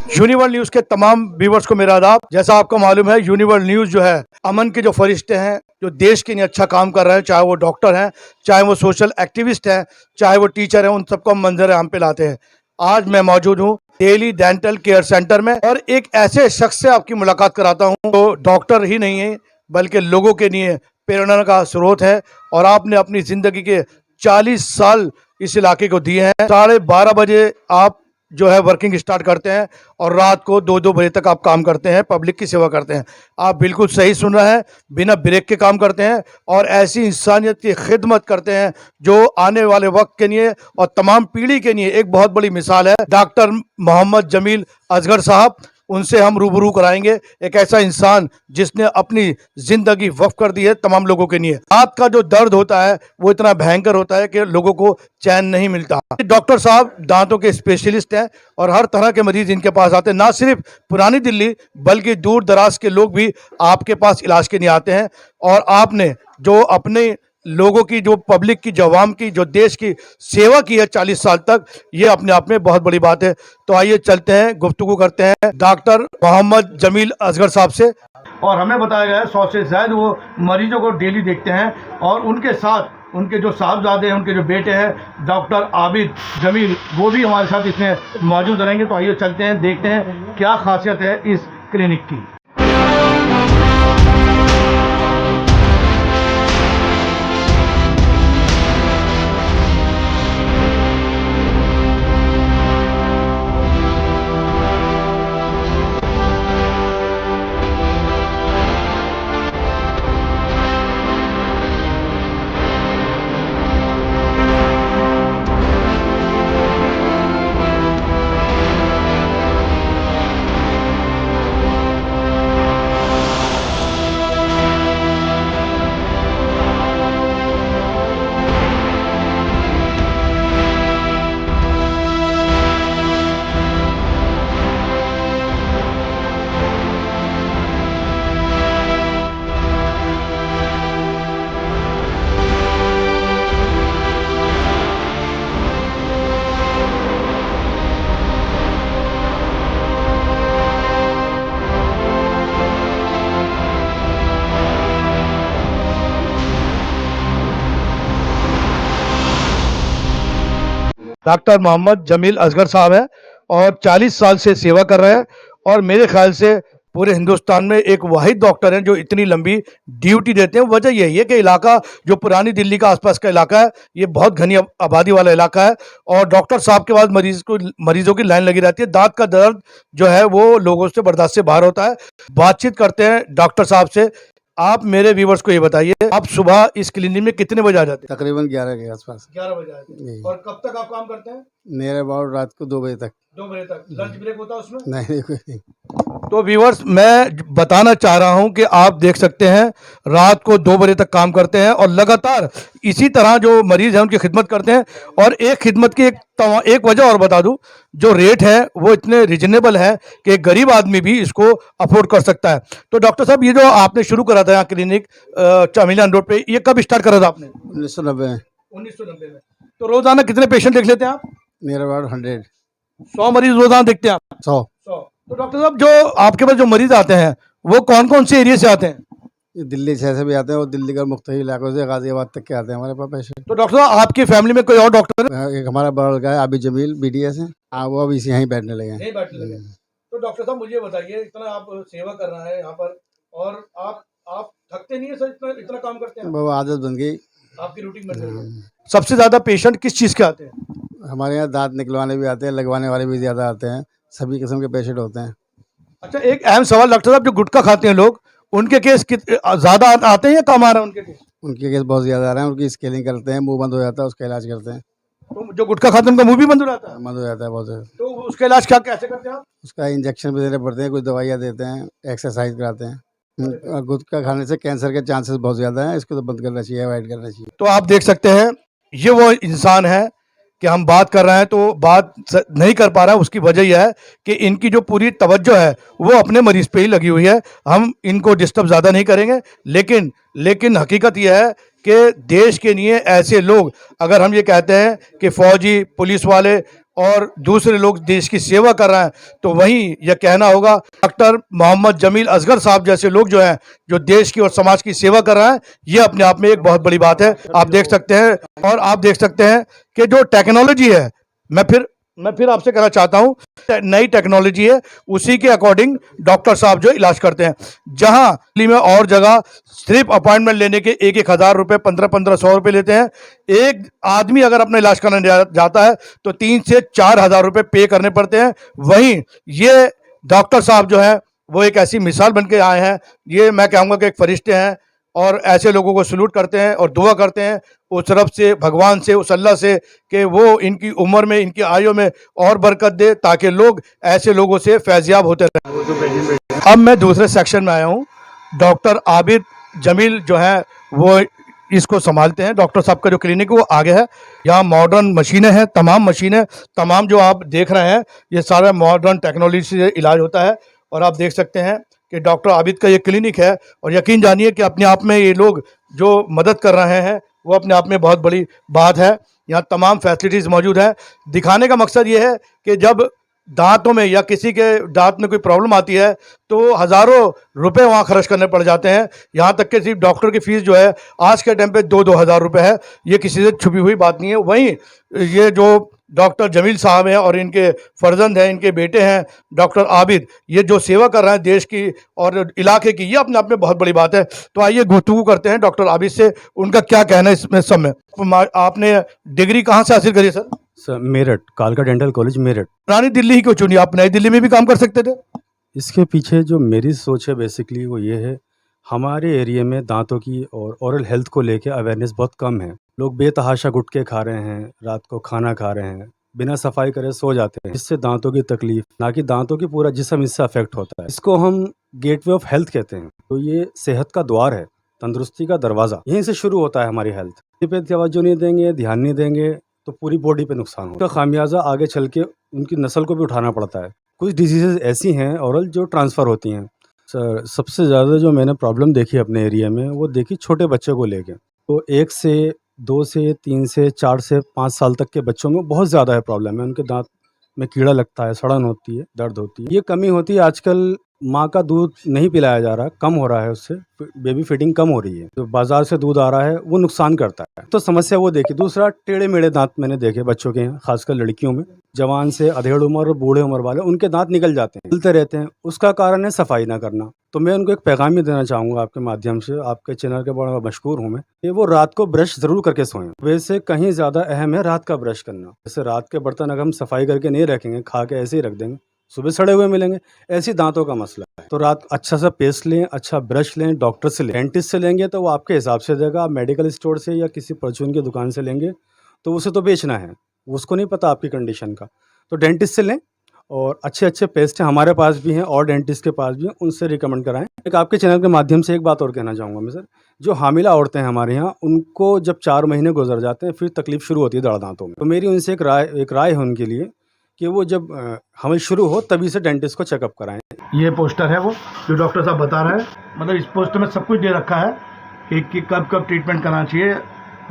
यूनिवर्ल news के तमाम viewers को मेरा आदाब। जैसा आपको मालूम है, यूनिवर्ल न्यूज जो है अमन के जो फरिश्ते हैं, जो देश के लिए अच्छा काम कर रहे हैं, चाहे वो डॉक्टर हैं, चाहे वो सोशल एक्टिविस्ट हैं, चाहे वो टीचर हैं, उन सबको हम मंजर आम पे लाते हैं। आज मैं मौजूद हूँ डेली डेंटल केयर सेंटर में और एक ऐसे शख्स से आपकी मुलाकात कराता हूँ जो डॉक्टर ही नहीं है बल्कि लोगों के लिए प्रेरणा का स्रोत है। और आपने अपनी जिंदगी के 40 साल इस इलाके को दिए हैं। 12:30 बजे आप जो है वर्किंग स्टार्ट करते हैं और रात को 2-2 बजे तक आप काम करते हैं, पब्लिक की सेवा करते हैं। आप बिल्कुल सही सुन रहे हैं, बिना ब्रेक के काम करते हैं और ऐसी इंसानियत की खिदमत करते हैं जो आने वाले वक्त के लिए और तमाम पीढ़ी के लिए एक बहुत बड़ी मिसाल है। डॉक्टर मोहम्मद जमील असगर साहब, उनसे हम रूबरू कराएंगे। एक ऐसा इंसान जिसने अपनी जिंदगी वक्फ कर दी है तमाम लोगों के लिए। दांत का जो दर्द होता है वो इतना भयंकर होता है कि लोगों को चैन नहीं मिलता। डॉक्टर साहब दांतों के स्पेशलिस्ट हैं और हर तरह के मरीज इनके पास आते हैं। ना सिर्फ पुरानी दिल्ली बल्कि दूर दराज के लोग भी आपके पास इलाज के लिए आते हैं। और आपने जो अपने लोगों की, जो पब्लिक की, जो अवाम की, जो देश की सेवा की है 40 साल तक, ये अपने आप में बहुत बड़ी बात है। तो आइए चलते हैं, गुफ्तगू करते हैं डॉक्टर मोहम्मद जमील असगर साहब से। और हमें बताया गया है 100 से ज़्यादा वो मरीजों को डेली देखते हैं और उनके साथ उनके जो साहबजादे हैं, उनके जो बेटे हैं डॉक्टर आबिद जमील, वो भी हमारे साथ इसमें मौजूद रहेंगे। तो आइए चलते हैं, देखते हैं क्या खासियत है इस क्लिनिक की। डॉक्टर मोहम्मद जमील असगर साहब हैं और 40 साल से सेवा कर रहे हैं और मेरे ख्याल से पूरे हिंदुस्तान में एक वाहिद डॉक्टर हैं जो इतनी लंबी ड्यूटी देते हैं। वजह यही है कि इलाका जो पुरानी दिल्ली का आसपास का इलाका है, ये बहुत घनी आबादी वाला इलाका है और डॉक्टर साहब के बाद मरीजों की लाइन लगी रहती है। दांत का दर्द जो है वो लोगों से बर्दाश्त से बाहर होता है। बातचीत करते हैं डॉक्टर साहब से। आप मेरे व्यूवर्स को ये बताइए, आप सुबह इस क्लिनिक में कितने बजे आ जाते हैं? तकरीबन 11 के आसपास। 11 बजे आते हैं। और कब तक आप काम करते हैं? मेरे अबाउट रात को 2 बजे तक। 2 बजे तक। लंच ब्रेक होता है उसमें? नहीं, कोई नहीं। तो व्यूवर्स, मैं बताना चाह रहा हूं कि आप देख सकते हैं रात को 2 बजे तक काम करते हैं और लगातार इसी तरह जो मरीज हैं उनकी खिदमत करते हैं। और एक खिदमत की एक वजह और बता दूं, जो रेट है वो इतने रिजनेबल है कि एक गरीब आदमी भी इसको अफोर्ड कर सकता है। तो डॉक्टर साहब, ये जो आपने शुरू करा था यहाँ क्लिनिक चामिलान रोड पे, ये कब स्टार्ट करा था आपने? 1990 में। 1990 में। तो रोजाना कितने पेशेंट देख लेते हैं आप? मेरे अबाउट 100। 100 मरीज रोजाना देखते हैं आप? 100। तो डॉक्टर साहब, जो आपके पास जो मरीज आते हैं वो कौन कौन से एरिया से आते हैं? ये दिल्ली शहर से भी आते हैं और दिल्ली का मुख्तलिफ इलाकों से गाजियाबाद तक के आते हैं हमारे पास पेशेंट। तो डॉक्टर साहब, आपकी फैमिली में कोई और डॉक्टर है? एक हमारा बड़ा लड़का है आबिद जमील, BDS है। वो अब इसी यहीं बैठने लगे हैं। नहीं बैठने लगे। तो डॉक्टर साहब, मुझे बताइए, इतना आप सेवा कर रहे हैं यहाँ पर और आप थकते नहीं है सर? इतना काम करते हैं? वो आदत बन गई, आपकी रूटीन बन गई। सबसे ज्यादा पेशेंट किस चीज के आते हैं? हमारे यहाँ दांत निकलवाने भी आते हैं, लगवाने वाले भी ज्यादा आते हैं, सभी किस्म के पेशेंट होते हैं। अच्छा, एक अहम सवाल डॉक्टर साहब, जो गुटखा खाते हैं लोग, उनके केस ज्यादा आते हैं या कम आ रहे हैं उनके केस? उनके केस बहुत ज्यादा आ रहे हैं। उनकी स्केलिंग करते हैं, मुंह बंद हो जाता है, उसका इलाज करते हैं। तो जो गुटखा खाते हैं उनका मुंह भी बंद हो जाता है? बंद हो जाता है बहुत ज्यादा। तो उसका इलाज क्या कैसे करते हैं आप? उसका इंजेक्शन भी देने पड़ते हैं, कुछ दवाइयाँ देते हैं, एक्सरसाइज कराते हैं। गुटखा खाने से कैंसर के चांसेस बहुत ज़्यादा हैं, इसको तो बंद करना चाहिए, अवॉइड करना चाहिए। तो आप देख सकते हैं, ये वो इंसान है कि हम बात कर रहे हैं तो बात नहीं कर पा रहा है। उसकी वजह यह है कि इनकी जो पूरी तवज्जो है वो अपने मरीज पे ही लगी हुई है। हम इनको डिस्टर्ब ज़्यादा नहीं करेंगे, लेकिन हकीकत यह है कि देश के लिए ऐसे लोग, अगर हम ये कहते हैं कि फौजी, पुलिस वाले और दूसरे लोग देश की सेवा कर रहे हैं, तो वहीं यह कहना होगा डॉक्टर मोहम्मद जमील असगर साहब जैसे लोग जो हैं, जो देश की और समाज की सेवा कर रहे हैं, ये अपने आप में एक बहुत बड़ी बात है। आप देख सकते हैं, और आप देख सकते हैं कि जो टेक्नोलॉजी है, मैं फिर आपसे कहना चाहता हूं, नई टेक्नोलॉजी है, उसी के अकॉर्डिंग डॉक्टर साहब जो इलाज करते हैं। जहां दिल्ली में और जगह सिर्फ अपॉइंटमेंट लेने के 1,000 रुपए, 1,500 रुपए लेते हैं। एक आदमी अगर अपना इलाज कराने जाता है तो 3 से 4,000 रुपए पे करने पड़ते हैं। वहीं ये डॉक्टर साहब जो है वो एक ऐसी मिसाल बन के आए हैं। ये मैं कहूँगा कि एक फरिश्ते हैं, और ऐसे लोगों को सलूट करते हैं और दुआ करते हैं उस रब से, भगवान से, उस अल्लाह से, कि वो इनकी उम्र में, इनकी आयु में और बरकत दे, ताकि लोग ऐसे लोगों से फैज़याब होते रहें। अब मैं दूसरे सेक्शन में आया हूँ। डॉक्टर आबिद जमील जो है वो इसको संभालते हैं। डॉक्टर साहब का जो क्लिनिक है वो आगे है। यहाँ मॉडर्न मशीनें हैं, तमाम मशीनें, तमाम जो आप देख रहे हैं ये सारा मॉडर्न टेक्नोलॉजी से इलाज होता है। और आप देख सकते हैं कि डॉक्टर आबिद का ये क्लिनिक है, और यकीन जानिए कि अपने आप में ये लोग जो मदद कर रहे हैं वो अपने आप में बहुत बड़ी बात है। यहाँ तमाम फैसिलिटीज़ मौजूद हैं। दिखाने का मकसद ये है कि जब दांतों में या किसी के दांत में कोई प्रॉब्लम आती है तो हज़ारों रुपए वहाँ खर्च करने पड़ जाते हैं। यहाँ तक कि सिर्फ डॉक्टर की फ़ीस जो है आज के टाइम पे 2-2 हज़ार रुपये है। ये किसी से छुपी हुई बात नहीं है। वहीं ये जो डॉक्टर जमील साहब हैं और इनके फर्जंद हैं, इनके बेटे हैं डॉक्टर आबिद, ये जो सेवा कर रहे हैं देश की और इलाके की, ये अपने आप में बहुत बड़ी बात है। तो आइए गुफ्तगू करते हैं डॉक्टर आबिद से, उनका क्या कहना है इसमें सब में। आपने डिग्री कहाँ से हासिल करी सर? सर मेरठ, कालका डेंटल कॉलेज मेरठ। पुरानी दिल्ली ही क्यों चुनी? आप नई दिल्ली में भी काम कर सकते थे। इसके पीछे जो मेरी सोच है बेसिकली वो ये है, हमारे एरिया में दांतों की और ओरल हेल्थ को लेके अवेयरनेस बहुत कम है। लोग बेतहाशा गुटखे खा रहे हैं, रात को खाना खा रहे हैं, बिना सफाई करे सो जाते हैं। इससे दांतों की तकलीफ, ना कि दांतों की पूरा जिस्म इससे अफेक्ट होता है। इसको हम गेटवे ऑफ हेल्थ कहते हैं। तो ये सेहत का द्वार है, तंदुरुस्ती का दरवाज़ा, यहीं से शुरू होता है हमारी हेल्थ। इस पे तवज्जो नहीं देंगे, ध्यान नहीं देंगे तो पूरी बॉडी पे नुकसान होगा। उसका खामियाजा आगे चल के उनकी नस्ल को भी उठाना पड़ता है। कुछ डिजीज़ेज ऐसी हैं ओरल जो ट्रांसफ़र होती हैं। सर सबसे ज़्यादा जो मैंने प्रॉब्लम देखी अपने एरिया में वो देखी छोटे बच्चों को लेके। तो 1 से 2 से 3 से 4 से 5 साल तक के बच्चों में बहुत ज़्यादा है प्रॉब्लम है। उनके दांत में कीड़ा लगता है, सड़न होती है, दर्द होती है। ये कमी होती है आजकल, माँ का दूध नहीं पिलाया जा रहा, कम हो रहा है, उससे बेबी फीडिंग कम हो रही है। जो बाजार से दूध आ रहा है वो नुकसान करता है, तो समस्या वो देखी। दूसरा, टेढ़े मेढ़े दांत मैंने देखे बच्चों के यहाँ, खासकर लड़कियों में। जवान से अधेड़ उम्र और बूढ़े उम्र वाले, उनके दांत निकल जाते हैं, हिलते रहते हैं। उसका कारण है सफाई ना करना। तो मैं उनको एक पैगाम ही देना चाहूँगा आपके माध्यम से, आपके चैनल के बड़ा मशहूर हूँ मैं, कि वो रात को ब्रश ज़रूर करके सोएं। वैसे कहीं ज़्यादा अहम है रात का ब्रश करना। जैसे रात के बर्तन अगर हम सफाई करके नहीं रखेंगे, खा के ऐसे ही रख देंगे, सुबह सड़े हुए मिलेंगे। ऐसी दांतों का मसला है। तो रात अच्छा सा पेस्ट लें, अच्छा ब्रश लें, डॉक्टर से लें। डेंटिस्ट से लेंगे तो वो आपके हिसाब से देगा। आप मेडिकल स्टोर से या किसी परचून की दुकान से लेंगे तो उसे तो बेचना है, उसको नहीं पता आपकी कंडीशन का। तो डेंटिस्ट से लें, और अच्छे अच्छे पेस्ट हैं, हमारे पास भी हैं और डेंटिस्ट के पास भी हैं, उनसे रिकमेंड कराएं। एक आपके चैनल के माध्यम से एक बात और कहना चाहूँगा मैं सर, जो हामिला औरतें हैं हमारे यहाँ, उनको जब 4 महीने गुजर जाते हैं फिर तकलीफ शुरू होती है दाढ़ दांतों में। तो मेरी उनसे एक राय है उनके लिए कि वो जब हमें शुरू हो तभी से डेंटिस्ट को चेकअप कराएं। ये पोस्टर है वो जो डॉक्टर साहब बता रहे हैं, मतलब इस पोस्टर में सब कुछ दे रखा है कि कब कब ट्रीटमेंट कराना चाहिए।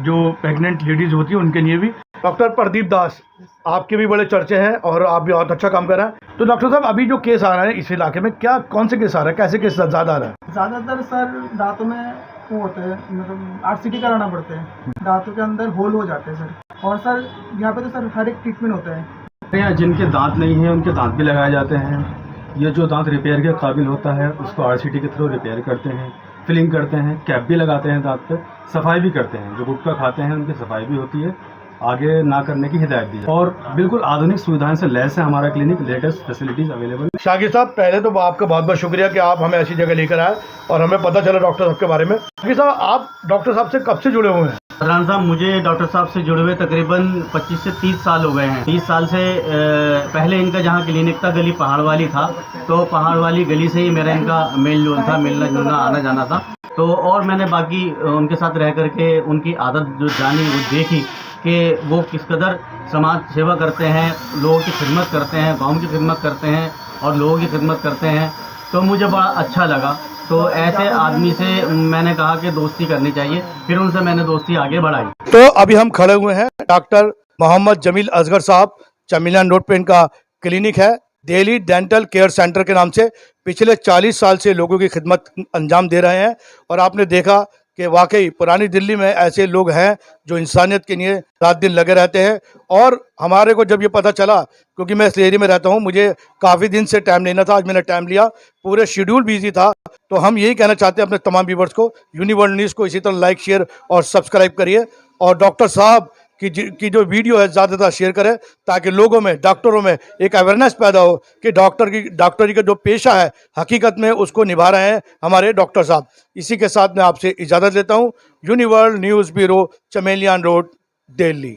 जो प्रेग्नेंट लेडीज़ होती है उनके लिए भी। डॉक्टर प्रदीप दास, आपके भी बड़े चर्चे हैं और आप भी बहुत अच्छा काम कर रहे हैं। तो डॉक्टर साहब, अभी जो केस आ रहा है इस इलाके में, क्या कौन से केस आ रहा है, कैसे केस ज़्यादा आ रहा है? ज़्यादातर सर दांतों में वो होते हैं, मतलब RCT कराना पड़ते हैं, दांतों के अंदर होल हो जाते हैं सर। और सर यहाँ पे तो सर हर एक ट्रीटमेंट होता है। जिनके दांत नहीं हैं उनके दांत भी लगाए जाते हैं। ये जो दांत रिपेयर के काबिल होता है उसको RCT के थ्रू रिपेयर करते हैं, फिलिंग करते हैं, कैप भी लगाते हैं दांत पे, सफाई भी करते हैं। जो गुटखा खाते हैं उनकी सफाई भी होती है, आगे ना करने की हिदायत दी है। और बिल्कुल आधुनिक सुविधाएं से लैस है हमारा clinic, latest facilities available. Shakir साहब, पहले तो आपका बहुत बहुत शुक्रिया कि आप हमें ऐसी जगह लेकर आए और हमें पता चला डॉक्टर साहब के बारे में। शाकिर साहब, आप डॉक्टर साहब से कब से जुड़े हुए हैं? फरहान साहब, मुझे डॉक्टर साहब से जुड़े हुए तकरीबन 25 से 30 साल हो गए हैं। 30 साल से पहले इनका जहाँ क्लिनिक था गली पहाड़ वाली था, तो पहाड़ वाली गली से ही मेरा इनका मेल जोल था, मिलना जुलना आना जाना था। तो और मैंने बाकी उनके साथ रह करके उनकी आदत जो जानी वो देखी कि वो किस कदर समाज सेवा करते हैं, लोगों की खिदमत करते हैं, गाँव की खिदमत करते हैं और लोगों की खिदमत करते हैं। तो मुझे बड़ा अच्छा लगा। तो ऐसे आदमी से मैंने कहा कि दोस्ती करनी चाहिए, फिर उनसे मैंने दोस्ती आगे बढ़ाई। तो अभी हम खड़े हुए हैं डॉक्टर मोहम्मद जमील असगर साहब, चमिलियान रोड पे इनका क्लिनिक है, दिल्ली डेंटल केयर सेंटर के नाम से। पिछले 40 साल से लोगों की खिदमत अंजाम दे रहे हैं और आपने देखा कि वाकई पुरानी दिल्ली में ऐसे लोग हैं जो इंसानियत के लिए रात दिन लगे रहते हैं। और हमारे को जब ये पता चला, क्योंकि मैं इस एरिया में रहता हूँ, मुझे काफ़ी दिन से टाइम लेना था, आज मैंने टाइम लिया, पूरे शेड्यूल बिजी था। तो हम यही कहना चाहते हैं अपने तमाम व्यूवर्स को, यूनिवर्ल्ड न्यूज़ को इसी तरह लाइक, शेयर और सब्सक्राइब करिए और डॉक्टर साहब की जो वीडियो है ज़्यादातर शेयर करें, ताकि लोगों में, डॉक्टरों में एक अवेयरनेस पैदा हो कि डॉक्टरी का जो पेशा है हकीकत में उसको निभा रहे हैं हमारे डॉक्टर साहब। इसी के साथ मैं आपसे इजाज़त लेता हूँ। यूनिवर्ल्ड न्यूज़ ब्यूरो, चमेलियान रोड, दिल्ली।